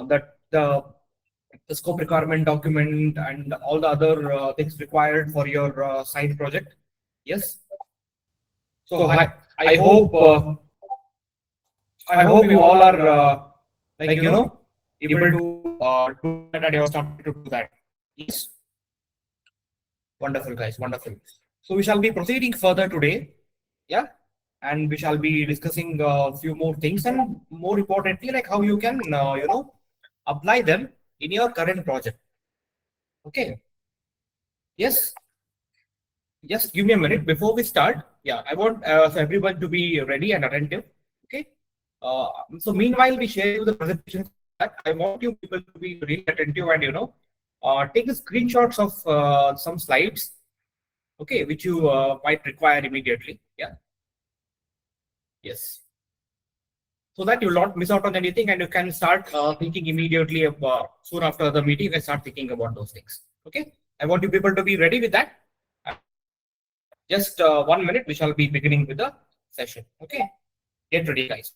that the scope requirement document and all the other things required for your side project. Yes. So I hope you all are like able to do that and you have started to do that. Yes. Wonderful, guys. Wonderful. So we shall be proceeding further today. Yeah. And we shall be discussing a few more things, and more importantly, like how you can apply them in your current project. Okay. Yes. Just give me a minute before we start. Yeah, I want everyone to be ready and attentive. Okay. Uh, so meanwhile, we share you the presentation. I want you people to be really attentive and take the screenshots of some slides. Okay, which you might require immediately. Yeah. Yes. So that you'll not miss out on anything, and you can start thinking immediately soon after the meeting. You can start thinking about those things. Okay. I want you people to be ready with that. Just 1 minute, we shall be beginning with the session. Okay, get ready, guys.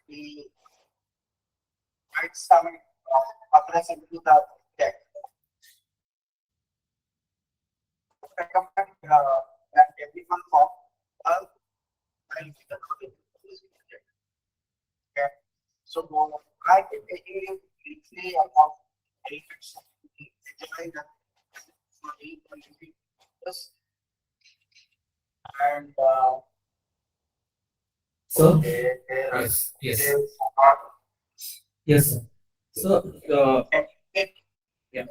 We might some address into the text. Recommend that everyone from uh, okay. So I can take briefly about effects of the for this and So there yes, yes, is yes, sir. So yeah.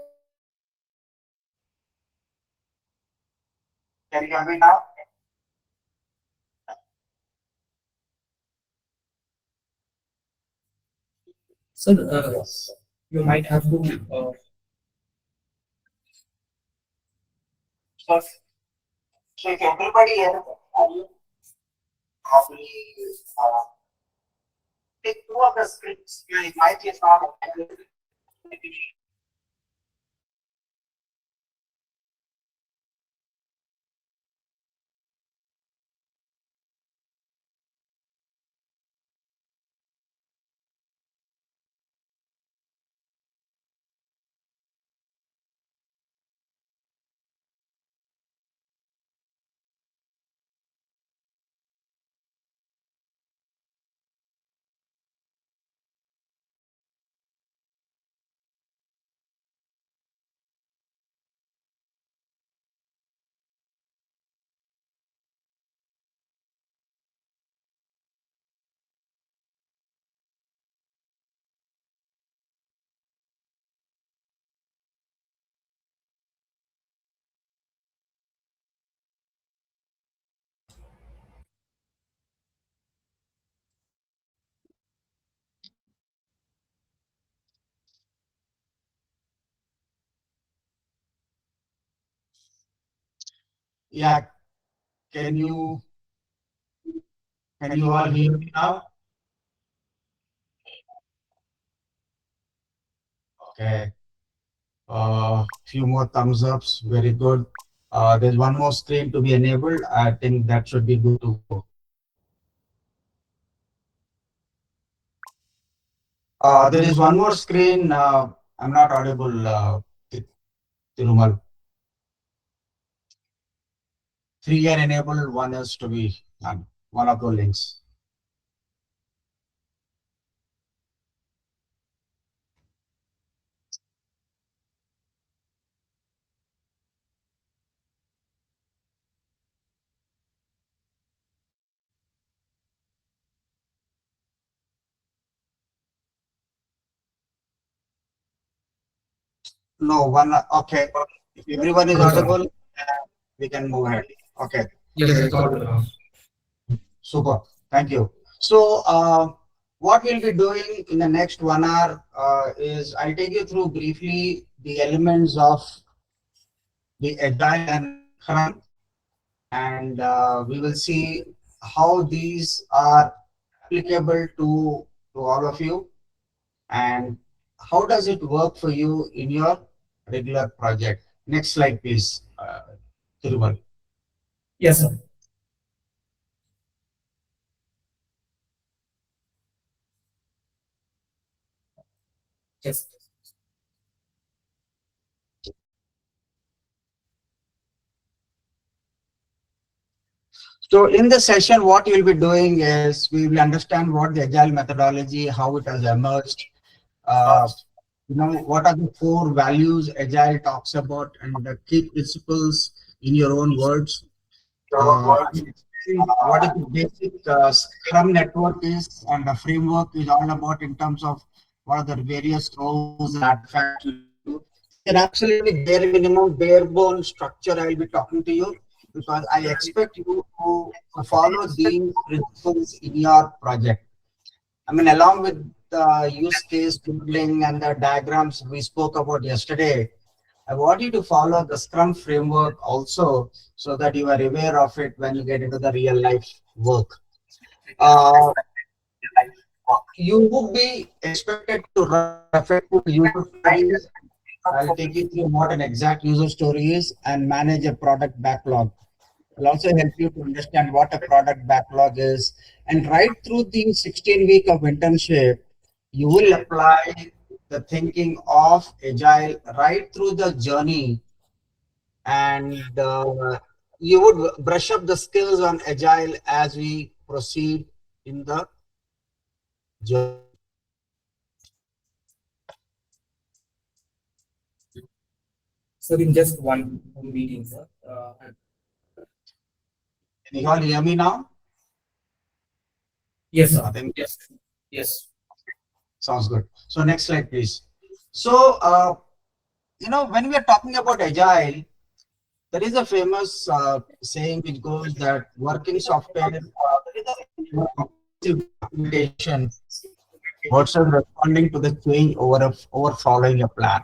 can you hear me now? So you might have to So, so if everybody here probably take two of the scripts, you know, it might be not Yeah, can you all hear me now? Okay. Few more thumbs ups. Very good. There's one more screen to be enabled. I think that should be good to go. There is one more screen. I'm not audible, Tirumal. Three are enabled. One is to be done. One of the links. No, one. Okay. If everyone is audible, we can move ahead. Okay. Yes, it's all good. Super. Thank you. So, what we'll be doing in the next 1 hour is I'll take you through briefly the elements of the Agile and Scrum, and we will see how these are applicable to all of you, and how does it work for you in your regular project. Next slide, please, Thirumal. Yes, sir. Yes. So in the session, what we'll be doing is we will understand what the Agile methodology, how it has emerged, uh, what are the core values Agile talks about, and the key principles in your own words. What is the basic Scrum network is, and the framework is all about in terms of what are the various roles and artifacts you do. It's an absolutely bare minimum, bare bone structure I will be talking to you, because I expect you to follow these principles in your project. I mean, along with the use case modeling and the diagrams we spoke about yesterday, I want you to follow the Scrum framework also, so that you are aware of it when you get into the real life work. Uh, you would be expected to run effective user stories. I'll take you through what an exact user story is and manage a product backlog. Will also help you to understand what a product backlog is. And right through the 16 week of internship, you will apply the thinking of Agile right through the journey, and you would brush up the skills on Agile as we proceed in the journey. So in just one meeting, sir. Can you all hear me now? Yes, sir. I think Yes. Yes. sounds good. So next slide, please. So, when we are talking about Agile, there is a famous saying which goes that working software documentation versus responding to the change over following a plan.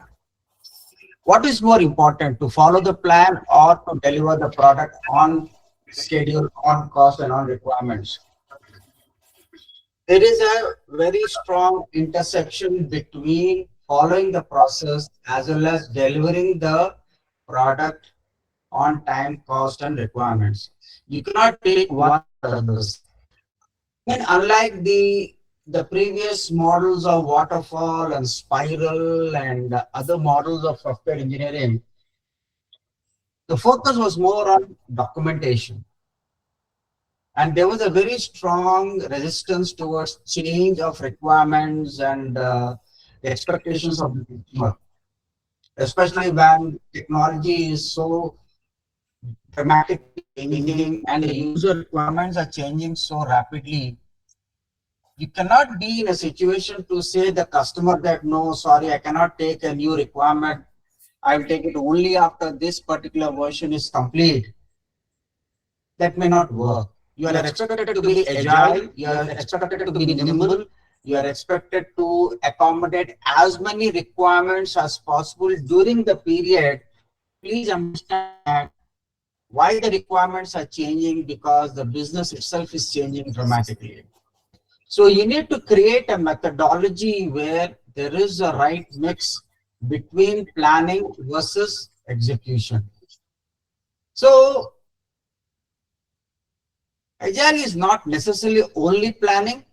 What is more important, to follow the plan or to deliver the product on schedule, on cost, and on requirements? There is a very strong intersection between following the process as well as delivering the product on time, cost, and requirements. You cannot take one or others. And unlike the previous models of waterfall and spiral and other models of software engineering, the focus was more on documentation. And there was a very strong resistance towards change of requirements and the expectations of the consumer, especially when technology is so dramatically changing and the user requirements are changing so rapidly. You cannot be in a situation to say the customer that no, sorry, I cannot take a new requirement. I'll take it only after this particular version is complete. That may not work. You are expected to be agile, you are expected to be nimble, you are expected to accommodate as many requirements as possible during the period. Please understand that Why the requirements are changing? Because the business itself is changing dramatically. So you need to create a methodology where there is a right mix between planning versus execution. So Agile is not necessarily only planning.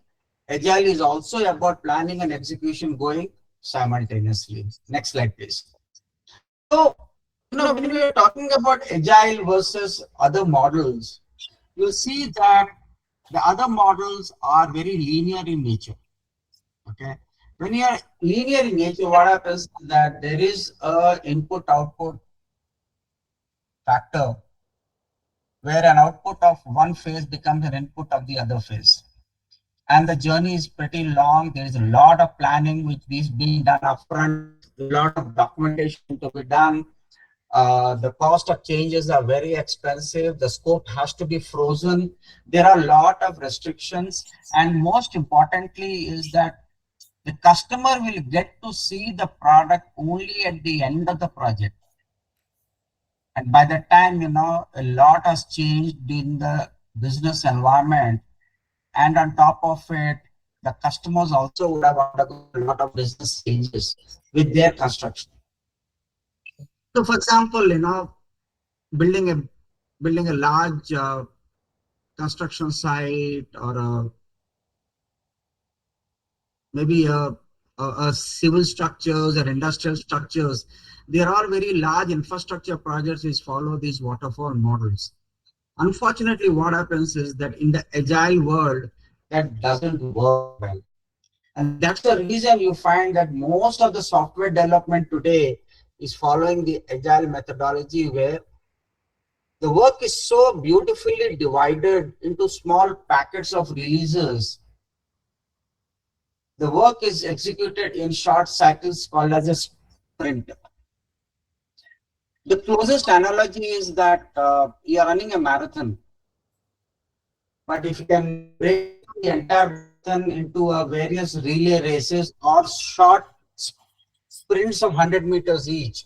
Agile is also about planning and execution going simultaneously. Next slide, please. So, when we are talking about Agile versus other models, you'll see that the other models are very linear in nature. Okay. When you are linear in nature, what happens is that there is a input-output factor where an output of one phase becomes an input of the other phase. And the journey is pretty long. There is a lot of planning which is being done upfront, a lot of documentation to be done. The cost of changes are very expensive. The scope has to be frozen. There are a lot of restrictions. And most importantly is that the customer will get to see the product only at the end of the project. And by the time, a lot has changed in the business environment. And on top of it, the customers also would have undergone a lot of business changes with their construction. So for example, building a large construction site, or maybe a civil structures or industrial structures, there are very large infrastructure projects which follow these waterfall models. Unfortunately, what happens is that in the agile world, that doesn't work well. And that's the reason you find that most of the software development today is following the agile methodology, where the work is so beautifully divided into small packets of releases. The work is executed in short cycles called as a sprint. The closest analogy is that you are running a marathon, but if you can break the entire marathon into various relay races or short sprints of 100 meters each,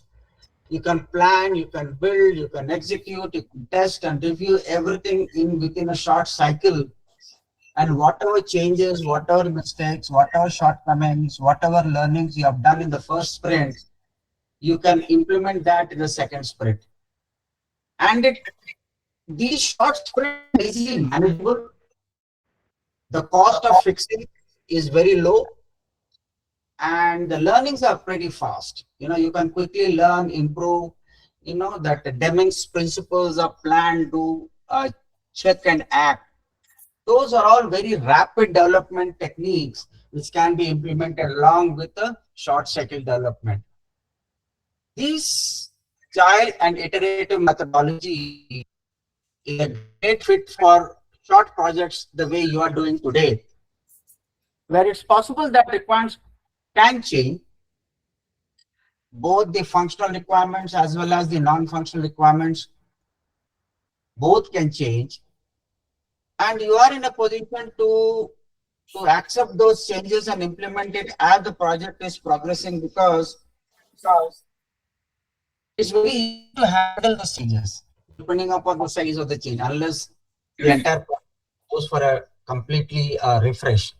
you can plan, you can build, you can execute, you can test and review everything within a short cycle. And whatever changes, whatever mistakes, whatever shortcomings, whatever learnings you have done in the first sprint, you can implement that in the second sprint. And these short sprints are easily manageable. The cost of fixing is very low, and the learnings are pretty fast. You can quickly learn, improve. That the Deming's principles of plan, do, check and act. Those are all very rapid development techniques which can be implemented along with the short cycle development. This agile and iterative methodology is a great fit for short projects the way you are doing today, where it's possible that requirements can change, both the functional requirements as well as the non-functional requirements, both can change. And you are in a position to accept those changes and implement it as the project is progressing, because it's very easy to handle the changes depending upon the size of the change, unless the entire project goes for a completely refresh.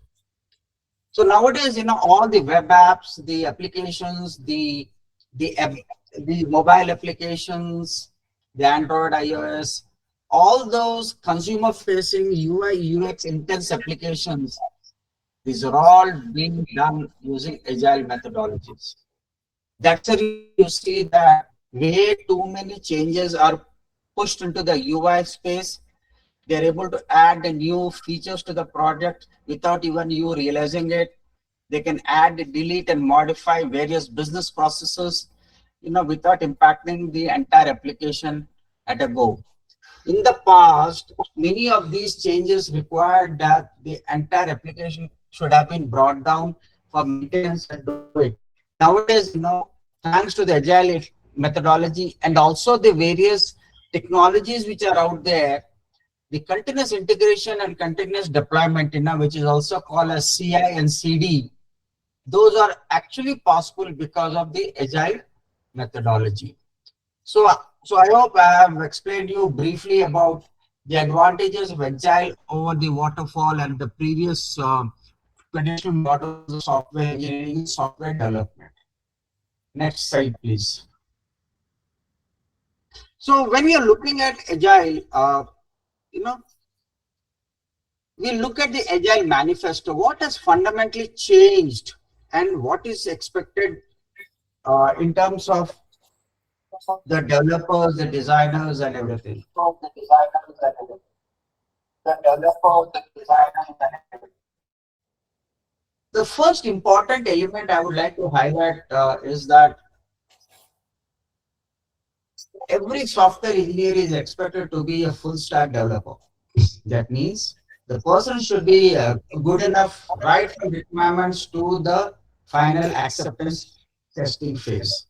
So nowadays, all the web apps, the applications, the mobile applications, the Android, iOS, all those consumer-facing UI, UX intense applications, these are all being done using agile methodologies. That's the reason you see that way too many changes are pushed into the UI space. They're able to add the new features to the project without even you realizing it. They can add, delete, and modify various business processes, without impacting the entire application at a go. In the past, many of these changes required that the entire application should have been brought down for maintenance and do it. Nowadays, thanks to the agile methodology and also the various technologies which are out there, the continuous integration and continuous deployment, which is also called as CI and CD, those are actually possible because of the agile methodology. So So I hope I have explained you briefly about the advantages of agile over the waterfall and the previous traditional models of software engineering and software development. Next slide, please. So when we are looking at agile, you know, we look at the agile manifesto. What has fundamentally changed, and what is expected in terms of the developers, the designers, and everything? From the designers and everything. The developer, the designers and everything. The first important element I would like to highlight is that every software engineer is expected to be a full stack developer. That means the person should be good enough right from requirements to the final acceptance testing phase.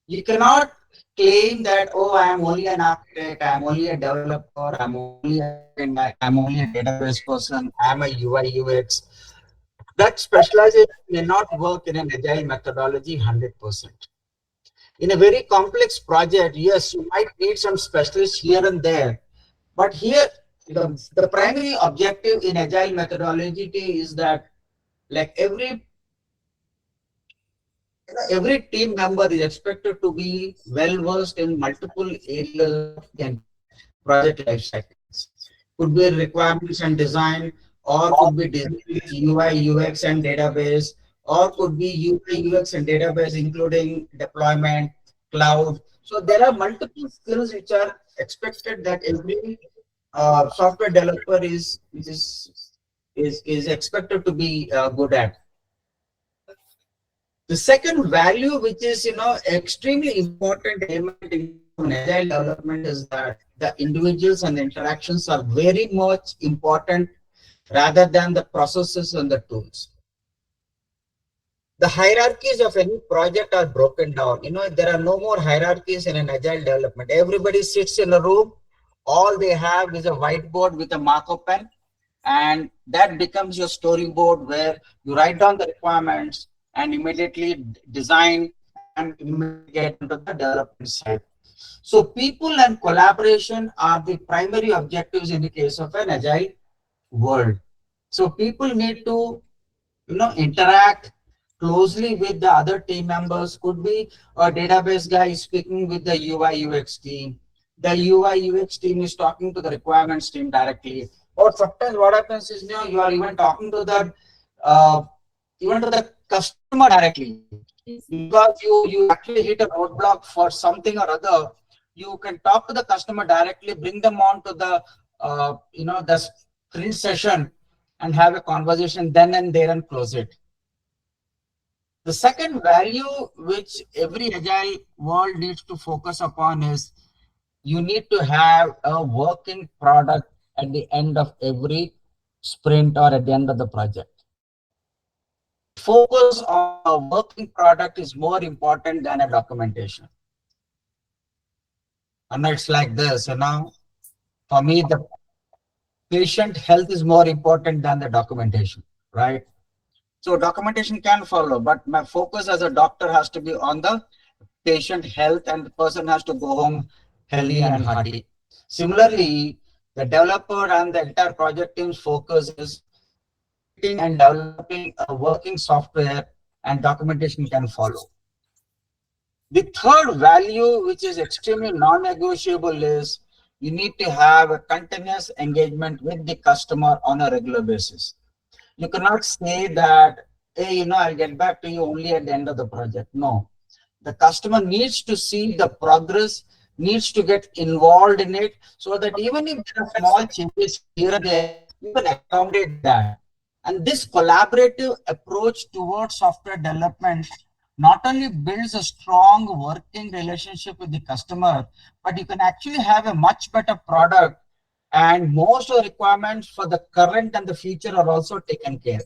You cannot claim that, oh, I am only an architect, I'm only a developer, I'm only a backend, I'm only a database person, I'm a UI UX. That specialization may not work in an agile methodology 100%. In a very complex project, yes, you might need some specialists here and there, but here the primary objective in agile methodology is that like every team member is expected to be well versed in multiple areas of the entire project life cycles. Could be requirements and design, or could be design with UI, UX and database, or could be UI, UX and database, including deployment, cloud. So there are multiple skills which are expected that every software developer is expected to be good at. The second value, which is extremely important element in case of an agile development, is that the individuals and the interactions are very much important rather than the processes and the tools. The hierarchies of any project are broken down. There are no more hierarchies in an agile development. Everybody sits in a room. All they have is a whiteboard with a marker pen, and that becomes your storyboard where you write down the requirements and immediately design and immediately get into the development side. So people and collaboration are the primary objectives in the case of an agile world. So people need to interact closely with the other team members. Could be a database guy speaking with the UI UX team. The UI UX team is talking to the requirements team directly. Or sometimes what happens is you are even talking to the customer directly, because you actually hit a roadblock for something or other. You can talk to the customer directly, bring them on to the the sprint session and have a conversation then and there and close it. The second value which every agile world needs to focus upon is you need to have a working product at the end of every sprint or at the end of the project. The focus on a working product is more important than a documentation. And it's like this, for me, the patient health is more important than the documentation, right? So documentation can follow, but my focus as a doctor has to be on the patient health, and the person has to go home healthy and hearty. Similarly, the developer and the entire project team's focus is creating and developing a working software, and documentation can follow. The third value, which is extremely non-negotiable, is you need to have a continuous engagement with the customer on a regular basis. You cannot say that, hey, I'll get back to you only at the end of the project. No, the customer needs to see the progress, needs to get involved in it, so that even if there are small changes here and there, you can accommodate that. And this collaborative approach towards software development not only builds a strong working relationship with the customer, but you can actually have a much better product, and most of the requirements for the current and the future are also taken care.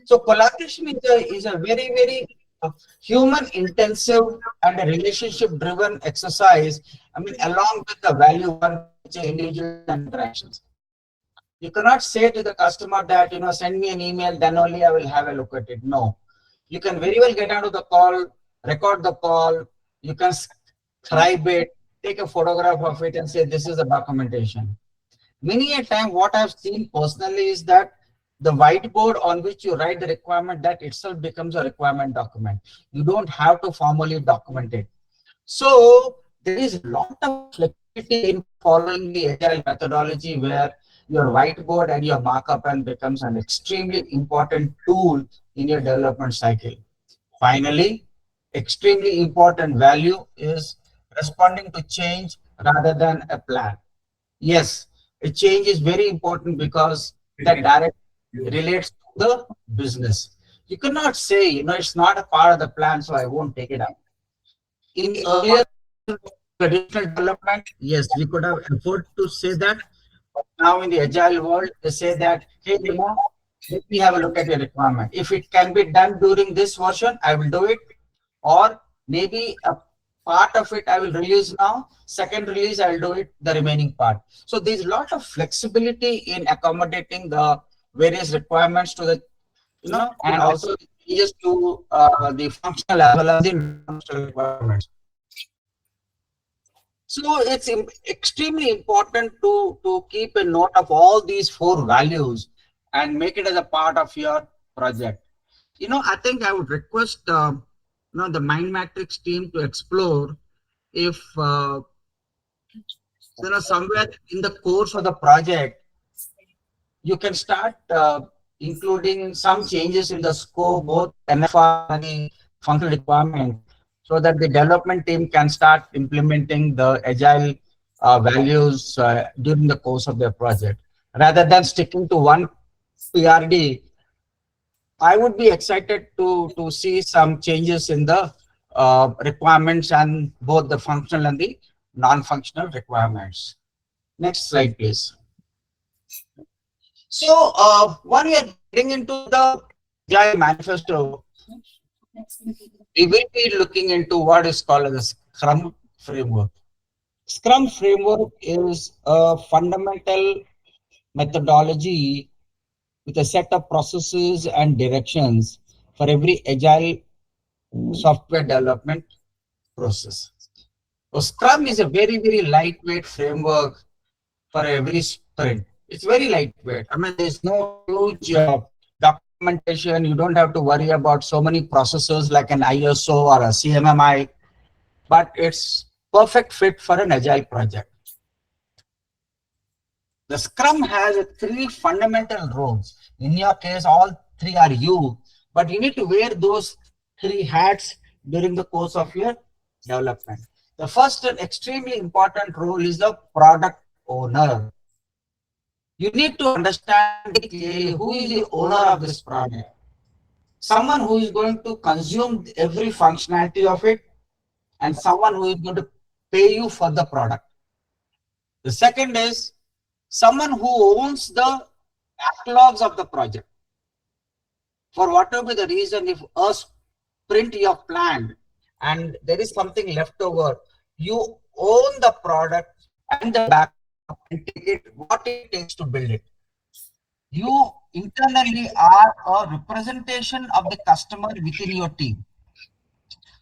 So collaboration is a very, very human intensive and a relationship driven exercise. I mean, along with the value one, which is individuals and interactions. You cannot say to the customer that, send me an email, then only I will have a look at it. No, you can very well get onto the call, record the call. You can scribe it, take a photograph of it and say, this is a documentation. Many a time what I've seen personally is that the whiteboard on which you write the requirement, that itself becomes a requirement document. You don't have to formally document it. So there is a lot of flexibility in following the agile methodology where your whiteboard and your markup and becomes an extremely important tool in your development cycle. Finally, extremely important value is responding to change rather than a plan. Yes, a change is very important because that directly relates to the business. You cannot say, it's not a part of the plan, so I won't take it up. In the earlier traditional development, yes, we could have afford to say that. Now in the agile world, they say that, hey, let me have a look at your requirement. If it can be done during this version, I will do it. Or maybe a part of it I will release now. Second release, I will do it the remaining part. So there's a lot of flexibility in accommodating the various requirements to the, and also changes to the functional as well as the non-functional requirements. So it's extremely important to keep a note of all these 4 values and make it as a part of your project. I think I would request the MindMatrix team to explore if somewhere in the course of the project you can start including some changes in the scope, both NFR and the functional requirement, so that the development team can start implementing the agile values during the course of their project. Rather than sticking to one PRD, I would be excited to see some changes in the requirements and both the functional and the non-functional requirements. Next slide, please. So when we are getting into the Agile manifesto, we will be looking into what is called as the Scrum framework. Scrum framework is a fundamental methodology with a set of processes and directions for every agile software development process. So Scrum is a very, very lightweight framework for every sprint. It's very lightweight. I mean, there's no huge documentation. You don't have to worry about so many processes like an ISO or a CMMI, but it's perfect fit for an agile project. The Scrum has 3 fundamental roles. In your case, all 3 are you, but you need to wear those 3 hats during the course of your development. The first and extremely important role is the product owner. You need to understand clearly who is the owner of this product. Someone who is going to consume every functionality of it, and someone who is going to pay you for the product. The second is someone who owns the backlogs of the project. For whatever be the reason, if a sprint you have planned and there is something left over, you own the product and the backlog and take it what it takes to build it. You internally are a representation of the customer within your team,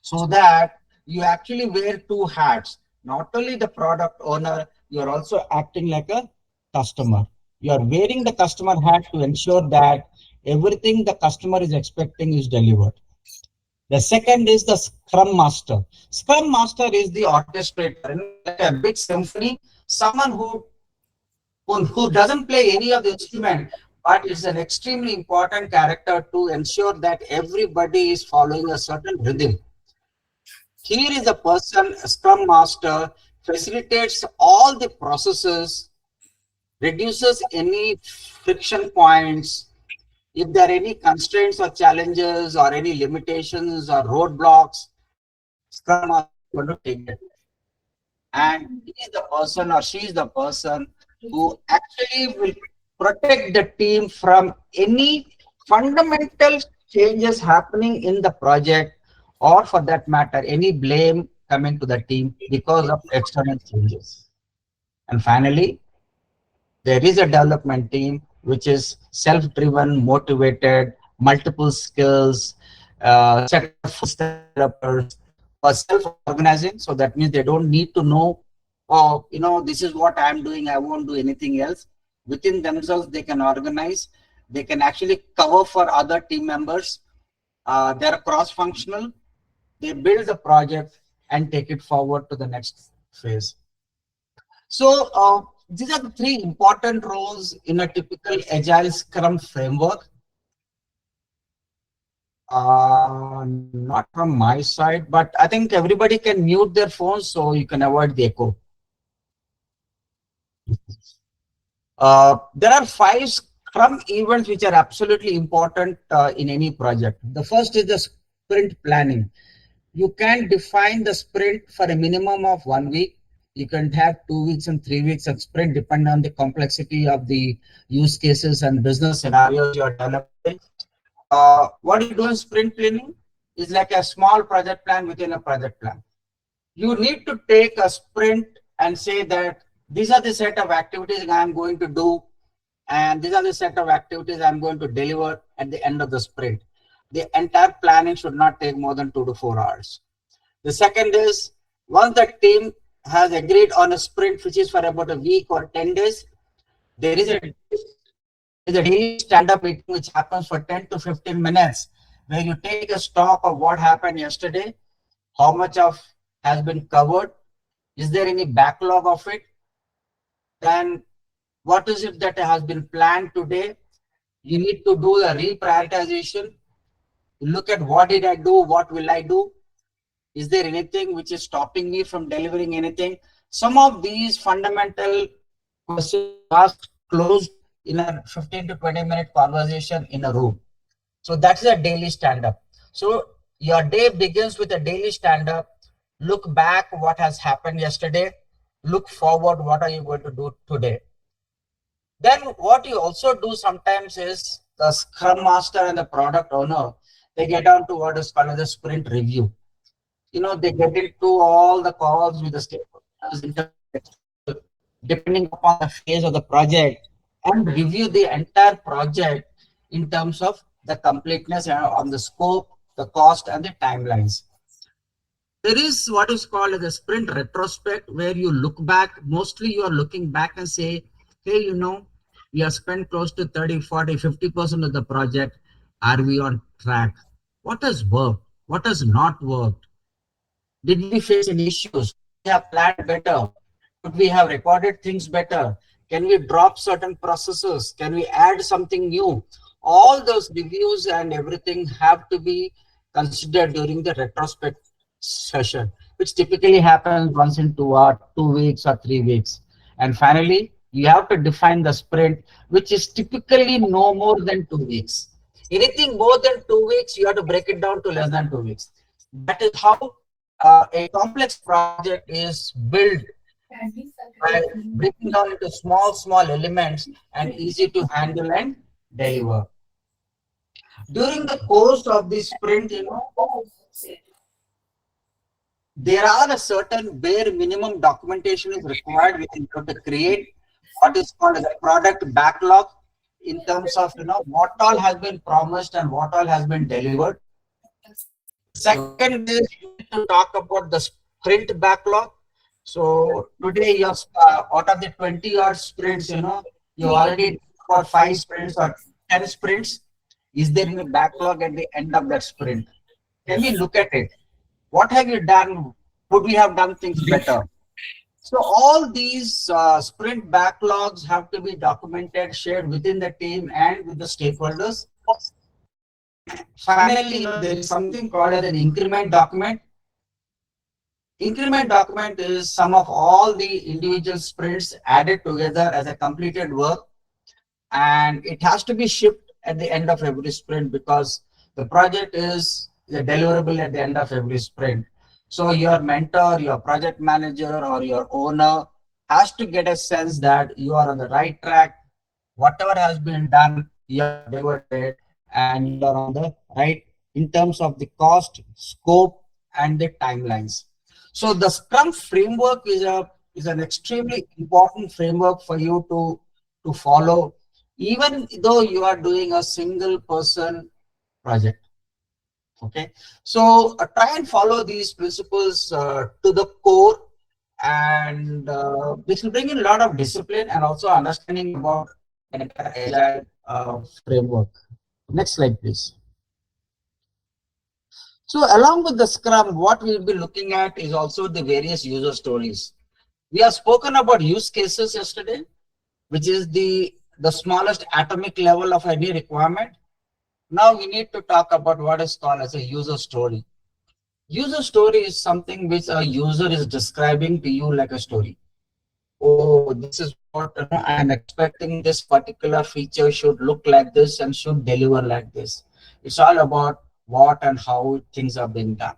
so that you actually wear 2 hats. Not only the product owner, you are also acting like a customer. You are wearing the customer hat to ensure that everything the customer is expecting is delivered. The second is the Scrum Master. Scrum Master is the orchestrator, like a big symphony, someone who doesn't play any of the instrument, but it's an extremely important character to ensure that everybody is following a certain rhythm. Here is a person, a Scrum Master, facilitates all the processes, reduces any friction points. If there are any constraints or challenges or any limitations or roadblocks, Scrum Master is going to take it. And he is the person or she is the person who actually will protect the team from any fundamental changes happening in the project, or for that matter, any blame coming to the team because of external changes. And finally, there is a development team which is self-driven, motivated, multiple skills, set of developers self-organizing. So that means they don't need to know, oh, this is what I'm doing. I won't do anything else. Within themselves, they can organize. They can actually cover for other team members. They're cross-functional. They build the project and take it forward to the next phase. So these are the three important roles in a typical Agile Scrum framework. Not from my side, but I think everybody can mute their phones so you can avoid the echo. There are 5 Scrum events which are absolutely important in any project. The first is the sprint planning. You can define the sprint for a minimum of 1 week. You can have 2 weeks and 3 weeks of sprint depending on the complexity of the use cases and business scenarios you are developing. What you do in sprint planning is like a small project plan within a project plan. You need to take a sprint and say that these are the set of activities I'm going to do, and these are the set of activities I'm going to deliver at the end of the sprint. The entire planning should not take more than 2 to 4 hours. The second is, once the team has agreed on a sprint which is for about a week or 10 days, there is a daily stand-up meeting which happens for 10 to 15 minutes, where you take a stock of what happened yesterday, how much of has been covered, is there any backlog of it, then what is it that has been planned today. You need to do a reprioritization. Look at what did I do, what will I do, is there anything which is stopping me from delivering anything. Some of these fundamental questions are asked closed in a 15 to 20-minute conversation in a room. So that's a daily stand-up. So your day begins with a daily stand-up. Look back what has happened yesterday. Look forward, what are you going to do today. Then what you also do sometimes is the Scrum Master and the product owner, they get on to what is called as a sprint review. They get into all the calls with the stakeholders, depending upon the phase of the project, and review the entire project in terms of the completeness on the scope, the cost, and the timelines. There is what is called as a sprint retrospect, where you look back. Mostly you are looking back and say, hey, we have spent close to 30, 40, 50% of the project. Are we on track? What has worked? What has not worked? Did we face any issues? Could we have planned better? Could we have recorded things better? Can we drop certain processes? Can we add something new? All those reviews and everything have to be considered during the retrospect session, which typically happens once in 2 weeks or 3 weeks. And finally, you have to define the sprint, which is typically no more than 2 weeks. Anything more than 2 weeks, you have to break it down to less than 2 weeks. That is how a complex project is built, by breaking down into small elements and easy to handle and deliver. During the course of this sprint, there are a certain bare minimum documentation is required. We have to create what is called as a product backlog in terms of what all has been promised and what all has been delivered. Second is you need to talk about the sprint backlog. So today, you're out of the 20-odd sprints, you already got 5 sprints or 10 sprints. Is there any backlog at the end of that sprint? Can we look at it? What have you done? Would we have done things better? So all these sprint backlogs have to be documented, shared within the team and with the stakeholders. Finally, there is something called as an increment document. Increment document is sum of all the individual sprints added together as a completed work, and it has to be shipped at the end of every sprint because the project is the deliverable at the end of every sprint. So your mentor, your project manager, or your owner has to get a sense that you are on the right track. Whatever has been done, you have delivered it, and you are on the right in terms of the cost, scope, and the timelines. So the Scrum framework is an extremely important framework for you to follow, even though you are doing a single person project. Okay, so try and follow these principles to the core, and this will bring in a lot of discipline and also understanding about the entire agile framework. Next slide, please. So along with the Scrum, what we'll be looking at is also the various user stories. We have spoken about use cases yesterday, which is the smallest atomic level of any requirement. Now we need to talk about what is called as a user story. User story is something which a user is describing to you like a story. Oh, this is what I am expecting. This particular feature should look like this and should deliver like this. It's all about what and how things are being done.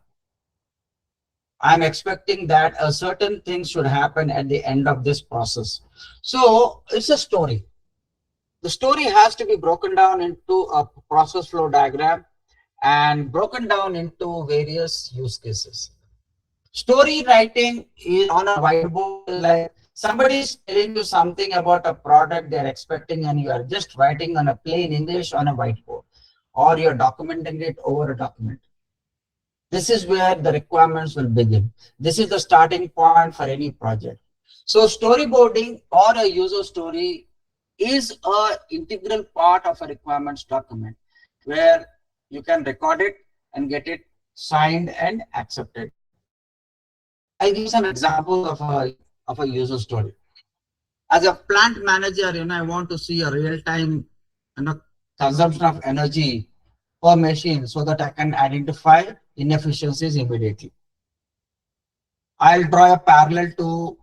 I'm expecting that a certain thing should happen at the end of this process. So it's a story. The story has to be broken down into a process flow diagram and broken down into various use cases. Story writing is on a whiteboard is like somebody is telling you something about a product they're expecting, and you are just writing on a plain English on a whiteboard, or you're documenting it over a document. This is where the requirements will begin. This is the starting point for any project. So storyboarding or a user story is a integral part of a requirements document where you can record it and get it signed and accepted. I'll give some examples of a user story. As a plant manager, I want to see a real-time consumption of energy per machine so that I can identify inefficiencies immediately. I'll draw a parallel to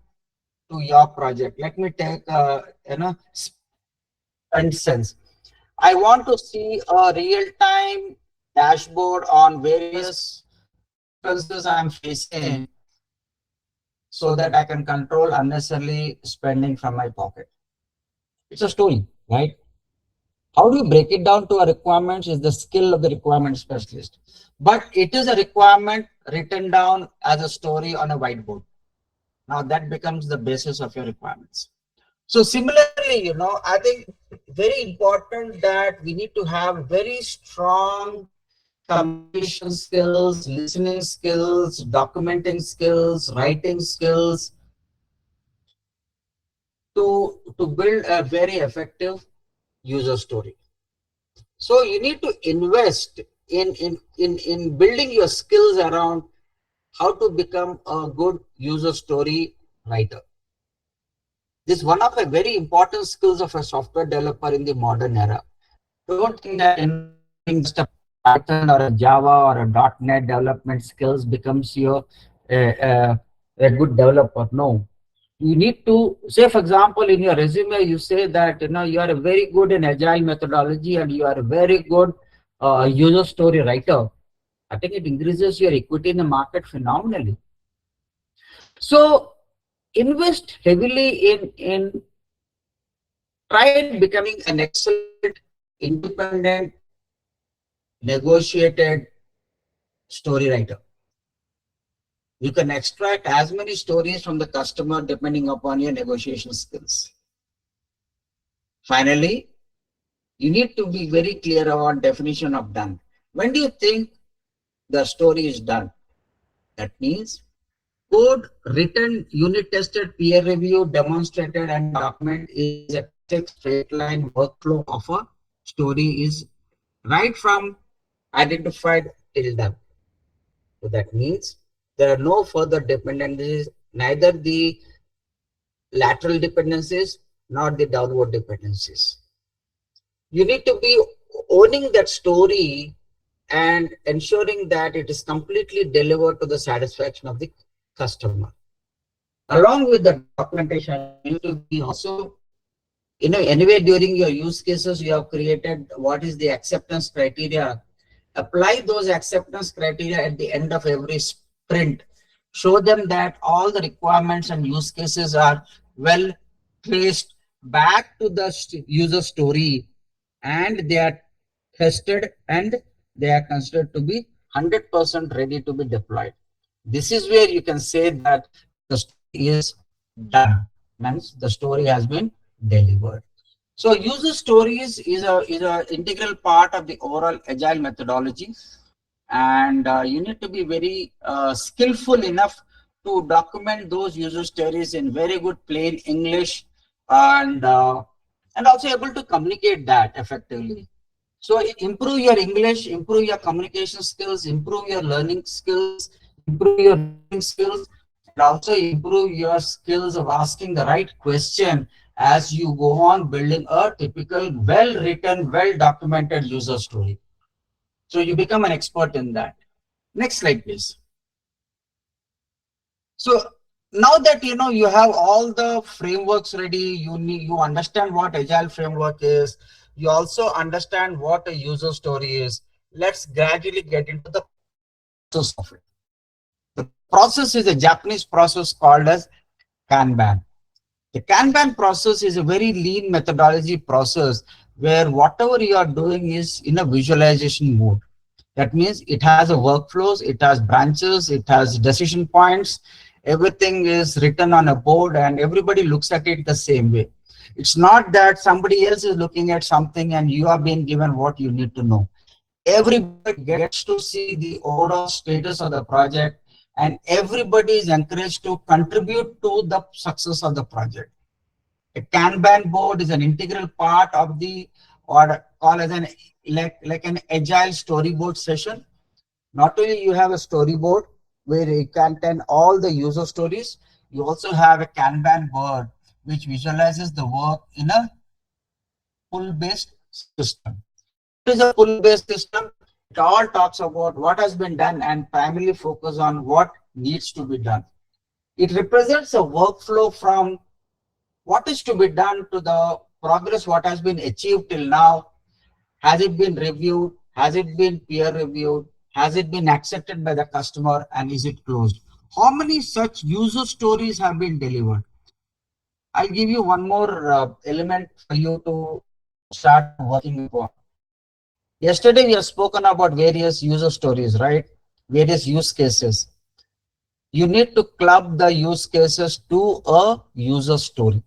your project. Let me take spend sense. I want to see a real-time dashboard on various expenses I'm facing so that I can control unnecessarily spending from my pocket. It's a story, right? How do you break it down to a requirement is the skill of the requirement specialist. But it is a requirement written down as a story on a whiteboard. Now that becomes the basis of your requirements. So similarly, I think very important that we need to have very strong communication skills, listening skills, documenting skills, writing skills to build a very effective user story. So you need to invest in building your skills around how to become a good user story writer. This is one of the very important skills of a software developer in the modern era. Don't think that knowing just a Python or a Java or a .NET development skills becomes you a good developer. No, you need to say, for example, in your resume, you say that you are a very good in agile methodology and you are a very good user story writer. I think it increases your equity in the market phenomenally. So invest heavily in try and becoming an excellent, independent, negotiated story writer. You can extract as many stories from the customer depending upon your negotiation skills. Finally, you need to be very clear about definition of done. When do you think the story is done? That means code written, unit tested, peer reviewed, demonstrated, and document is a classic straight line workflow of a story is right from identified till done. So that means there are no further dependencies, neither the lateral dependencies nor the downward dependencies. You need to be owning that story and ensuring that it is completely delivered to the satisfaction of the customer. Along with the documentation, you need to be also, anyway, during your use cases, you have created what is the acceptance criteria. Apply those acceptance criteria at the end of every sprint. Show them that all the requirements and use cases are well traced back to the user story and they are tested and they are considered to be 100% ready to be deployed. This is where you can say that the story is done, means the story has been delivered. So user stories is a integral part of the overall agile methodology. and you need to be very skillful enough to document those user stories in very good plain English, and also able to communicate that effectively. So improve your English, improve your communication skills, improve your learning skills, improve your reading skills, and also improve your skills of asking the right question as you go on building a typical well-written, well-documented user story. So you become an expert in that. Next slide, please. So now that you have all the frameworks ready, you understand what agile framework is, you also understand what a user story is. Let's gradually get into the process of it. The process is a Japanese process called as Kanban. The Kanban process is a very lean methodology process where whatever you are doing is in a visualization mode. That means it has a workflows, it has branches, it has decision points. Everything is written on a board and everybody looks at it the same way. It's not that somebody else is looking at something and you are being given what you need to know. Everybody gets to see the overall status of the project and everybody is encouraged to contribute to the success of the project. A Kanban board is an integral part of the, or call as an like an agile storyboard session. Not only you have a storyboard where you can tell all the user stories, you also have a Kanban board which visualizes the work in a pull-based system. What is a pull-based system? It all talks about what has been done and primarily focus on what needs to be done. It represents a workflow from what is to be done to the progress, what has been achieved till now. Has it been reviewed? Has it been peer reviewed? Has it been accepted by the customer? And is it closed? How many such user stories have been delivered? I'll give you one more element for you to start working upon. Yesterday, we have spoken about various user stories, right? Various use cases. You need to club the use cases to a user story.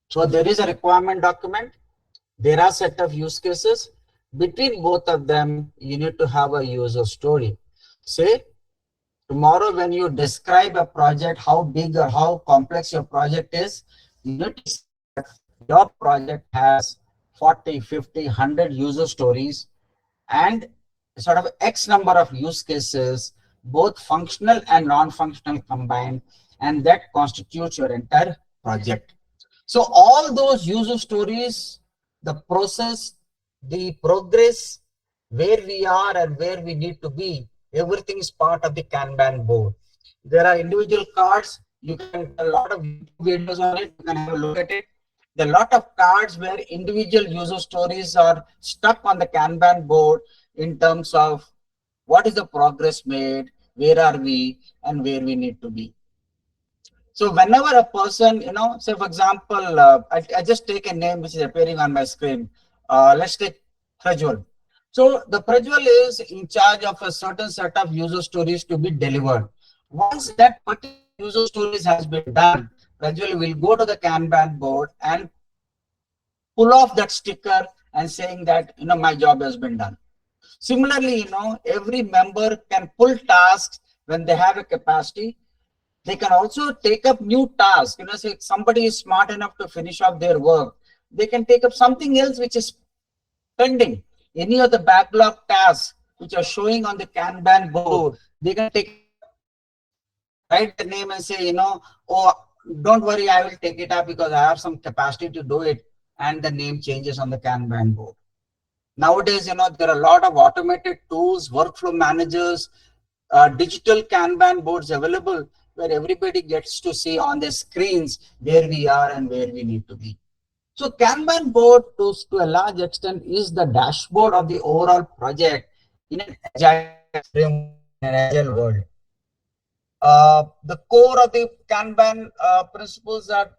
So there is a requirement document. There are set of use cases. Between both of them, you need to have a user story. Say, tomorrow when you describe a project, how big or how complex your project is, you need to say that your project has 40, 50, 100 user stories and sort of X number of use cases, both functional and non-functional combined, and that constitutes your entire project. So all those user stories, the process, the progress, where we are and where we need to be, everything is part of the Kanban board. There are individual cards. You can get a lot of YouTube videos on it. You can have a look at it. There are a lot of cards where individual user stories are stuck on the Kanban board in terms of what is the progress made, where are we, and where we need to be. So whenever a person, say for example, I just take a name which is appearing on my screen. Let's take Prajwal. So the Prajwal is in charge of a certain set of user stories to be delivered. Once that particular user stories has been done, Prajwal will go to the Kanban board and pull off that sticker and saying that, my job has been done. Similarly, every member can pull tasks when they have a capacity. They can also take up new tasks. Say somebody is smart enough to finish up their work, they can take up something else which is pending. Any of the backlog tasks which are showing on the Kanban board, they can take it up. Write the name and say, oh, don't worry, I will take it up because I have some capacity to do it. And the name changes on the Kanban board. Nowadays, there are a lot of automated tools, workflow managers, digital Kanban boards available where everybody gets to see on their screens where we are and where we need to be. So Kanban board to a large extent is the dashboard of the overall project in an agile framework, in an agile world. The core of the Kanban principles are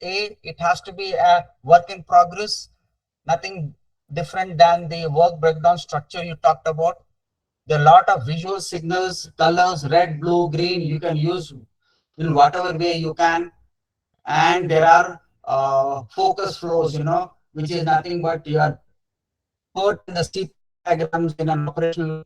it has to be a work in progress, nothing different than the work breakdown structure you talked about. There are a lot of visual signals, colors, red, blue, green, you can use in whatever way you can. And there are focus flows, which is nothing but your put in the CP diagrams in an operational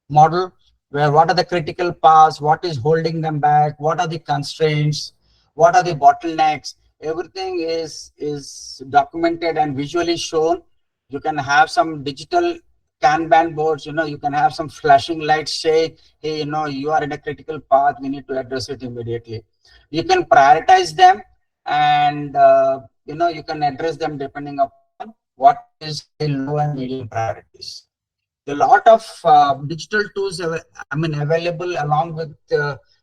model, where what are the critical paths, what is holding them back, what are the constraints, what are the bottlenecks. Everything is documented and visually shown. You can have some digital Kanban boards, you can have some flashing lights say, hey, you are in a critical path, we need to address it immediately. You can prioritize them, and you can address them depending upon what is high, low, and medium priorities. A lot of digital tools available along with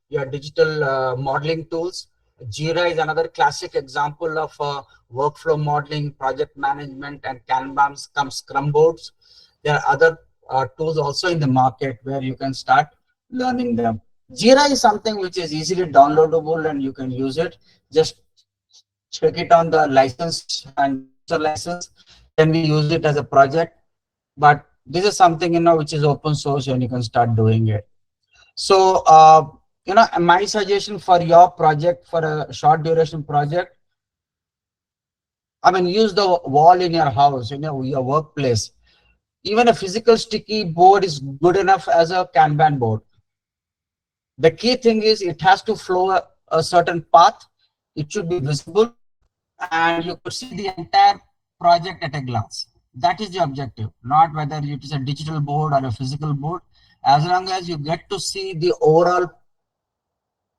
your digital modeling tools. Jira is another classic example of workflow modeling, project management, and Kanban's come Scrum boards. There are other tools also in the market where you can start learning them. Jira is something which is easily downloadable and you can use it. Just check it on the license and user license, then we use it as a project. But this is something which is open source and you can start doing it. So my suggestion for your project, for a short duration project, use the wall in your house, your workplace. Even a physical sticky board is good enough as a Kanban board. The key thing is it has to flow a certain path. It should be visible and you could see the entire project at a glance. That is the objective, not whether it is a digital board or a physical board. As long as you get to see the overall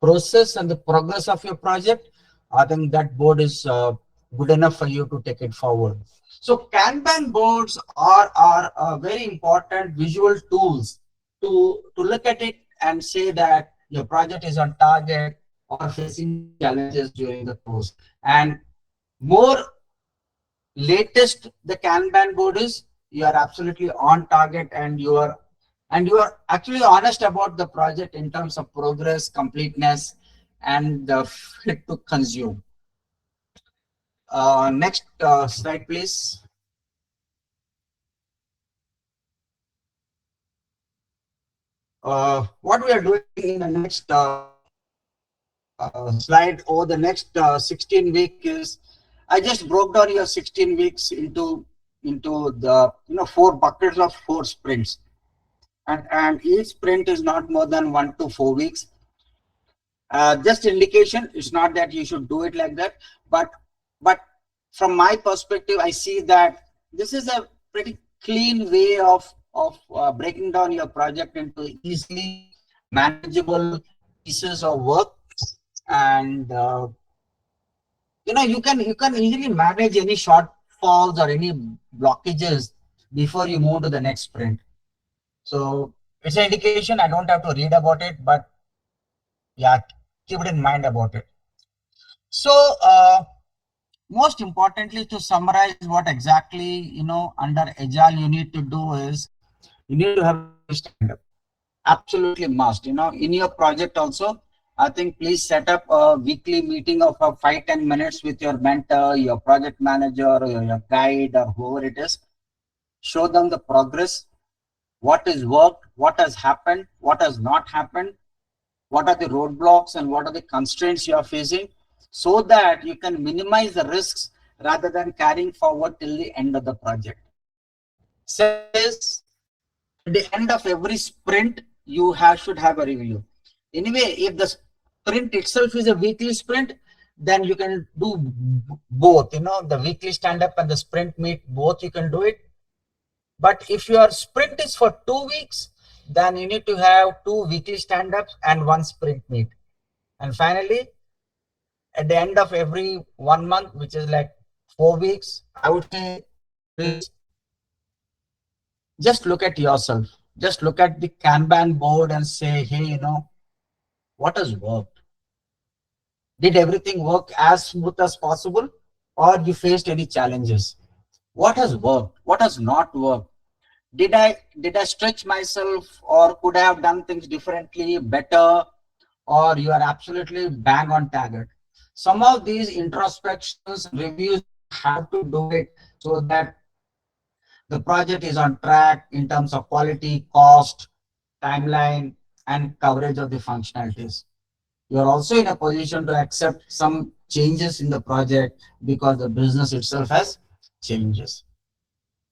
process and the progress of your project, I think that board is good enough for you to take it forward. So Kanban boards are very important visual tools to look at it and say that your project is on target or facing any challenges during the course. And more latest the Kanban board is, you are absolutely on target and you are actually honest about the project in terms of progress, completeness, and the fit to consume. Next slide, please. What we are doing in the next slide over the next 16 week is, I just broke down your 16 weeks into the 4 buckets of 4 sprints, and each sprint is not more than 1 to 4 weeks. Just indication, it's not that you should do it like that, but from my perspective, I see that this is a pretty clean way of breaking down your project into easily manageable pieces of work. And you can easily manage any shortfalls or any blockages before you move to the next sprint. So it's an indication. I don't have to read about it, but yeah, keep it in mind about it. So most importantly, to summarize what exactly under Agile you need to do is, you need to have a weekly stand-up. Absolutely must. In your project also, I think please set up a weekly meeting of 5-10 minutes with your mentor, your project manager, or your guide, or whoever it is. Show them the progress, what is worked, what has happened, what has not happened, what are the roadblocks and what are the constraints you are facing, so that you can minimize the risks rather than carrying forward till the end of the project. Second is, at the end of every sprint, you should have a review. Anyway, if the sprint itself is a weekly sprint, then you can do both, the weekly stand-up and the sprint meet, both you can do it. But if your sprint is for 2 weeks, then you need to have 2 weekly stand-ups and 1 sprint meet. And finally, at the end of every 1 month, which is like 4 weeks, I would say, please just look at yourself. Just look at the Kanban board and say, hey, what has worked? Did everything work as smooth as possible, or you faced any challenges? What has worked? What has not worked? Did I stretch myself, or could I have done things differently, better, or you are absolutely bang on target? Some of these introspections, reviews, you have to do it so that the project is on track in terms of quality, cost, timeline, and coverage of the functionalities. You are also in a position to accept some changes in the project because the business itself has changes.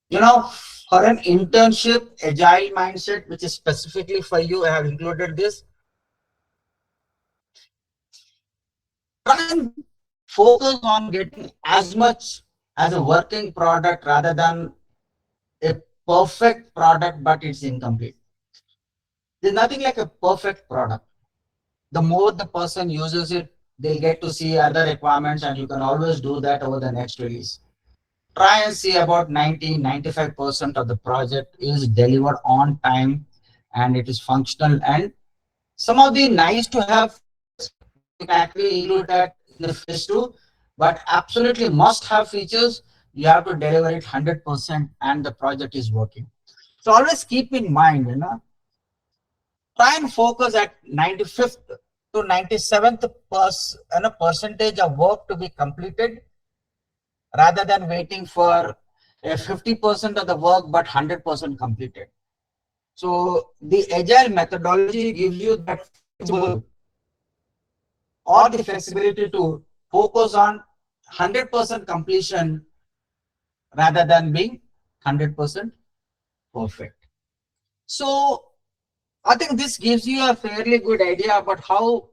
You know, for an internship, agile mindset, which is specifically for you, I have included this. Try and focus on getting as much as a working product rather than a perfect product, but it's incomplete. There's nothing like a perfect product. The more the person uses it, they'll get to see other requirements, and you can always do that over the next release. Try and see about 90-95% of the project is delivered on time and it is functional. And some of the nice to have features, you can actually include that in the phase two, but absolutely must have features, you have to deliver it 100% and the project is working. So always keep in mind, try and focus at 95th to 97th percentage of work to be completed rather than waiting for a 50% of the work but 100% completed. So the agile methodology gives you that flexible or the flexibility to focus on 100% completion rather than being 100% perfect. So I think this gives you a fairly good idea about how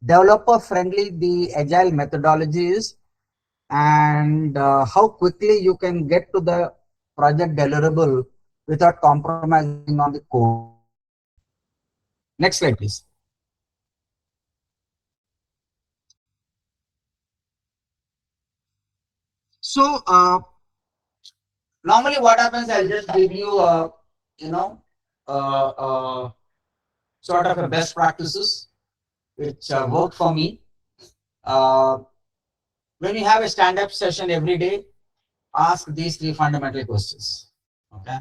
developer friendly the agile methodology is, and how quickly you can get to the project deliverable without compromising on the core. Next slide, please. So normally what happens, I'll just give you you know uh, uh, sort of a best practices which worked for me. uh, when you have a stand-up session every day, ask these three fundamental questions. Okay,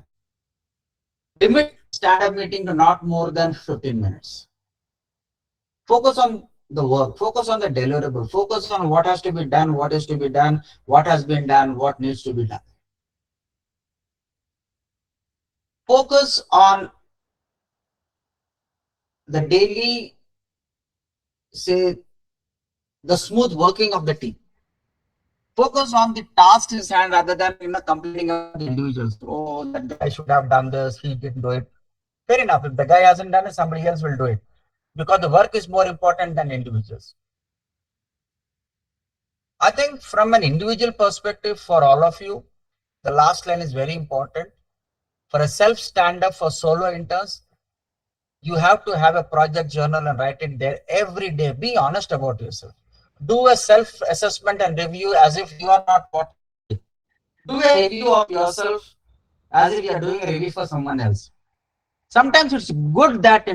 limit stand-up meeting to not more than 15 minutes. Focus on the work, focus on the deliverable, focus on what has to be done, what is to be done, what has been done, what needs to be done. Focus on the daily, say, the smooth working of the team. Focus on the tasks in hand rather than complaining about the individuals. Oh, that guy should have done this, he didn't do it. Fair enough. If the guy hasn't done it, somebody else will do it. Because the work is more important than individuals. I think from an individual perspective for all of you, the last line is very important. For a self stand-up for solo interns, you have to have a project journal and write it there every day. Be honest about yourself. Do a self-assessment and review as if you are not what you say. Do a review of yourself as if you are doing a review for someone else. Sometimes it's good that,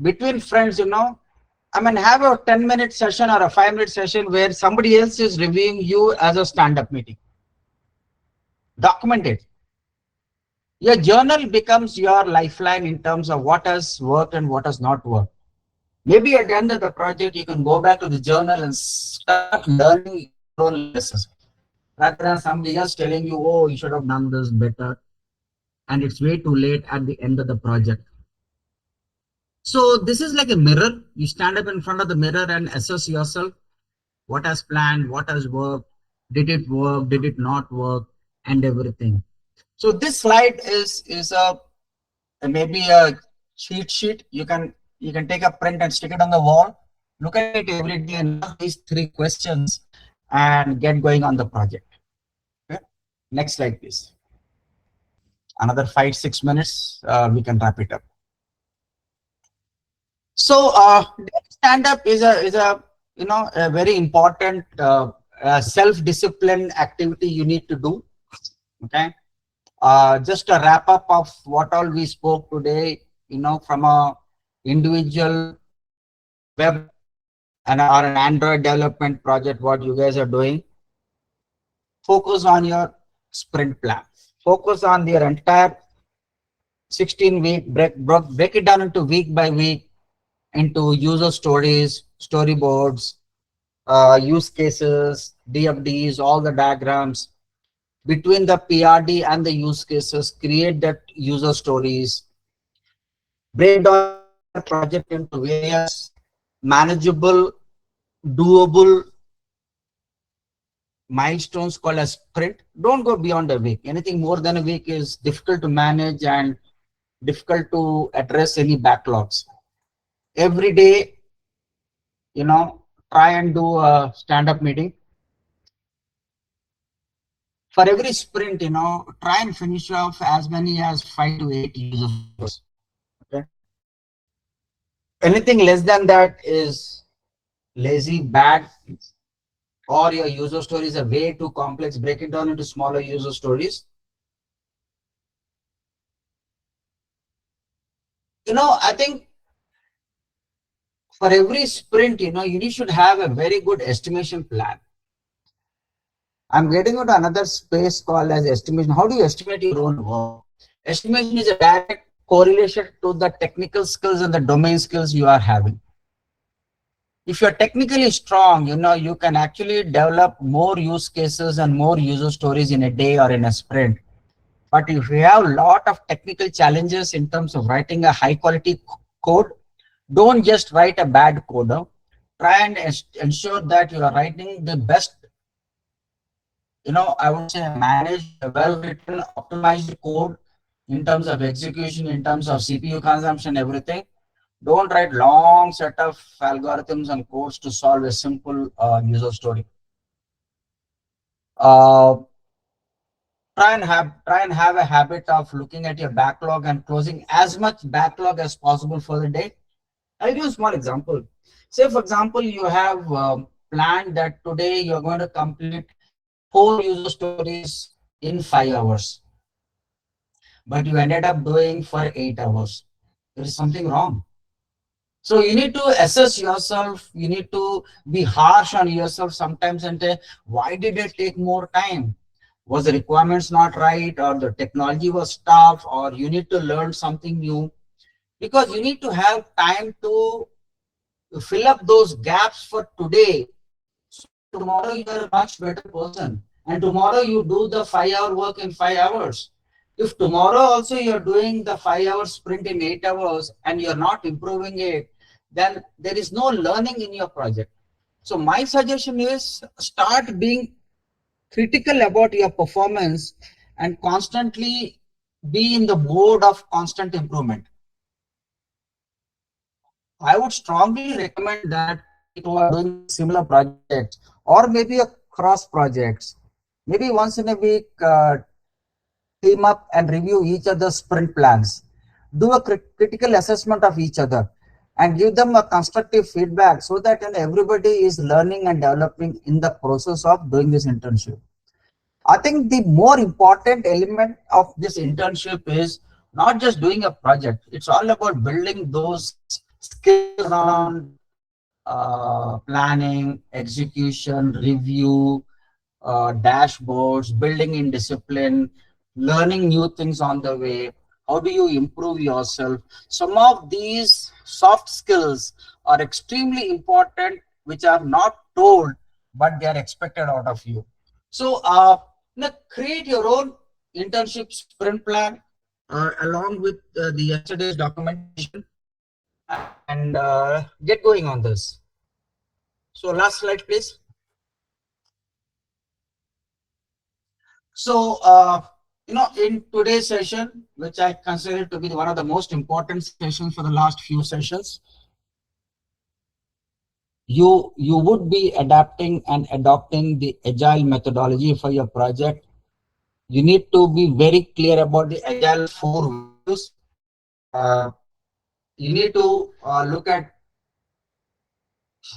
between friends, have a 10-minute session or a 5-minute session where somebody else is reviewing you as a stand-up meeting. Document it. Your journal becomes your lifeline in terms of what has worked and what has not worked. Maybe at the end of the project, you can go back to the journal and start learning your own lessons rather than somebody else telling you, oh, you should have done this better. And it's way too late at the end of the project. So this is like a mirror. You stand up in front of the mirror and assess yourself. What has planned, what has worked, did it work, did it not work, and everything. So this slide is maybe a cheat sheet. You can take a print and stick it on the wall. Look at it every day and ask these three questions and get going on the project. Okay? Next slide, please. Another 5-6 minutes, we can wrap it up. So stand up is a a very important self-discipline activity you need to do. Okay. Just a wrap up of what all we spoke today, from a individual web and or an Android development project, what you guys are doing. Focus on your sprint plan. Focus on your entire 16-week, break it down into week by week, into user stories, storyboards, use cases, DFDs, all the diagrams. Between the PRD and the use cases, create that user stories. Break down your entire project into various manageable, doable, milestones called a sprint. Don't go beyond a week. Anything more than a week is difficult to manage and difficult to address any backlogs. Every day, try and do a stand-up meeting. For every sprint, try and finish off as many as 5 to 8 user stories. Okay. Anything less than that is lazy, bad, or your user stories are way too complex. Break it down into smaller user stories. I think for every sprint, you should have a very good estimation plan. I'm getting into another space called as estimation. How do you estimate your own work? Estimation is a direct correlation to the technical skills and the domain skills you are having. If you're technically strong, you can actually develop more use cases and more user stories in a day or in a sprint. But if you have a lot of technical challenges in terms of writing a high quality code, don't just write a bad code. Try and ensure that you are writing the best, I would say, managed, well-written, optimized code in terms of execution, in terms of CPU consumption, everything. Don't write long set of algorithms and codes to solve a simple user story. Try and have a habit of looking at your backlog and closing as much backlog as possible for the day. I'll give you a small example. Say, for example, you have planned that today you're going to complete 4 user stories in 5 hours, but you ended up doing for 8 hours. There is something wrong. So you need to assess yourself. You need to be harsh on yourself sometimes and say, why did it take more time? Was the requirements not right, or the technology was tough, or you need to learn something new? Because you need to have time to fill up those gaps for today. So tomorrow you are a much better person. And tomorrow you do the 5-hour work in 5 hours. If tomorrow also you're doing the 5-hour sprint in 8 hours and you're not improving it, then there is no learning in your project. So my suggestion is start being critical about your performance and constantly be in the mode of constant improvement. I would strongly recommend that people who are doing similar projects or maybe a cross projects, maybe once in a week, team up and review each other's sprint plans, do a critical assessment of each other, and give them a constructive feedback so that everybody is learning and developing in the process of doing this internship. I think the more important element of this internship is not just doing a project. It's all about building those skills around planning, execution, review, dashboards, building in discipline, learning new things on the way. How do you improve yourself? Some of these soft skills are extremely important, which are not told, but they are expected out of you. So create your own internship sprint plan along with the yesterday's documentation and get going on this. So last slide, please. So, in today's session, which I consider to be one of the most important sessions for the last few sessions, you would be adapting and adopting the agile methodology for your project. You need to be very clear about the agile 4 values. You need to look at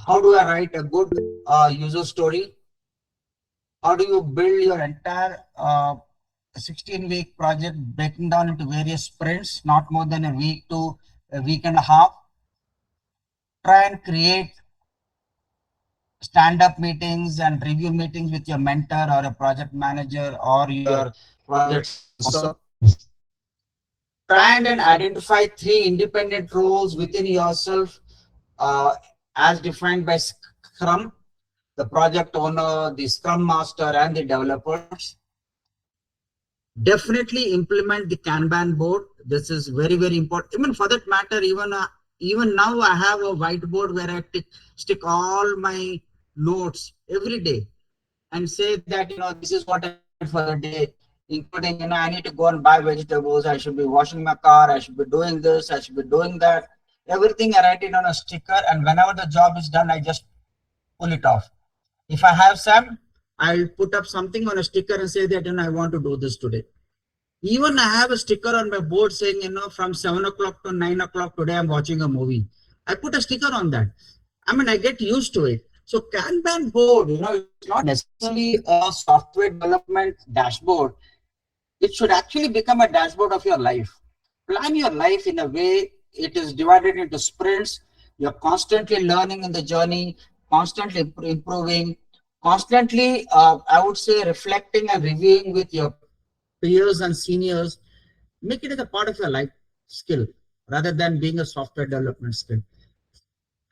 how do I write a good user story? How do you build your entire 16-week project breaking down into various sprints, not more than a week to a week and a half? Try and create stand-up meetings and review meetings with your mentor or a project manager or your project sponsor. Try and then identify 3 independent roles within yourself as defined by Scrum: the project owner, the Scrum Master, and the developers. Definitely implement the Kanban board. This is very, very important. Even for that matter, even now I have a whiteboard where I stick all my notes every day. and say that, this is what I did for the day, including, I need to go and buy vegetables, I should be washing my car, I should be doing this, I should be doing that. Everything I write it on a sticker, and whenever the job is done, I just pull it off. If I have some, I'll put up something on a sticker and say that, I want to do this today. Even I have a sticker on my board saying, from 7 o'clock to 9 o'clock today, I'm watching a movie. I put a sticker on that. I mean, I get used to it. So Kanban board, it's not necessarily a software development dashboard. It should actually become a dashboard of your life. Plan your life in a way it is divided into sprints. You're constantly learning in the journey, constantly improving, constantly, I would say, reflecting and reviewing with your peers and seniors. Make it as a part of your life skill rather than being a software development skill.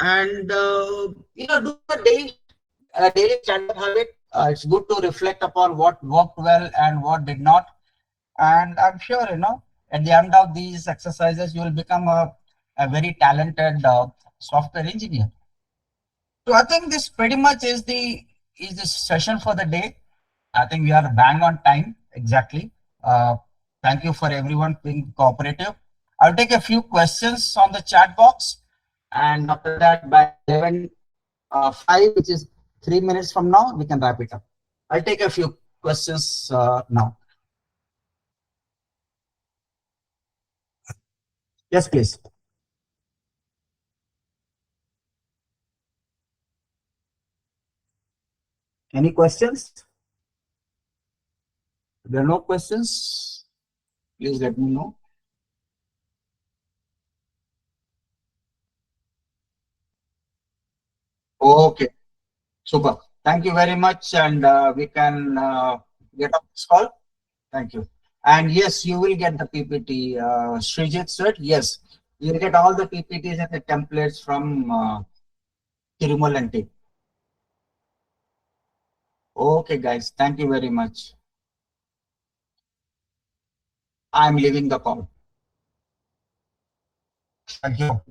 And do a daily stand-up habit. It's good to reflect upon what worked well and what did not. And I'm sure, at the end of these exercises, you will become a very talented software engineer. So I think this pretty much is the session for the day. I think we are bang on time exactly. Thank you for everyone being cooperative. I'll take a few questions on the chat box, and after that, by 11:05, which is 3 minutes from now, we can wrap it up. I'll take a few questions now. Yes, please. Any questions? If there are no questions, please let me know. Okay, super. Thank you very much, and we can get off this call. Thank you. And yes, you will get the PPT. Srijit said, yes, you'll get all the PPTs and the templates from Tirumal and team. Okay, guys, thank you very much. I'm leaving the call. Thank you.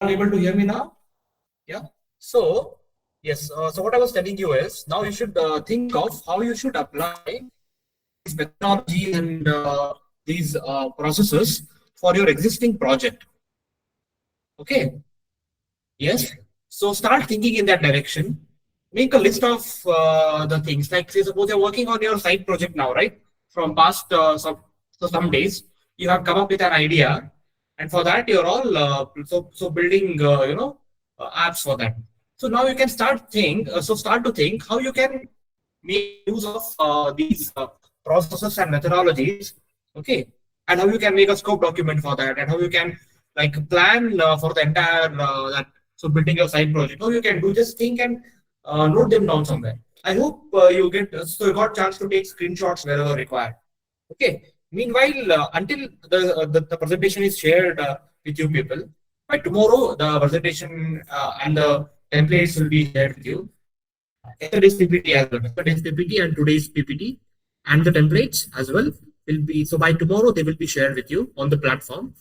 Able to hear me now? Yeah. So, yes. So what I was telling you is now you should think of how you should apply these methodologies and these processes for your existing project. Okay. Yes. So start thinking in that direction. Make a list of the things. Like, say, suppose you're working on your side project now, right? From past some days, you have come up with an idea, and for that you're all so building apps for that. So now you can start to think how you can make use of these processes and methodologies, okay, and how you can make a scope document for that, and how you can like plan for the entire that so building your side project. How you can do, just think and note them down somewhere. I hope you get so you got chance to take screenshots wherever required. Okay. Meanwhile, until the presentation is shared with you people, by tomorrow the presentation and the templates will be shared with you. Yesterday's PPT as well. Yesterday's PPT and today's PPT and the templates as well will be, so by tomorrow they will be shared with you on the platform.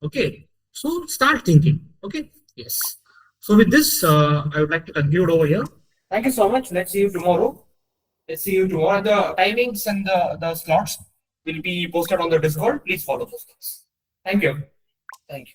Okay. So start thinking. Okay. Yes. So with this, I would like to conclude over here. Thank you so much. Let's see you tomorrow. Let's see you tomorrow. The timings and the slots will be posted on the Discord. Please follow those things. Thank you. Thank you.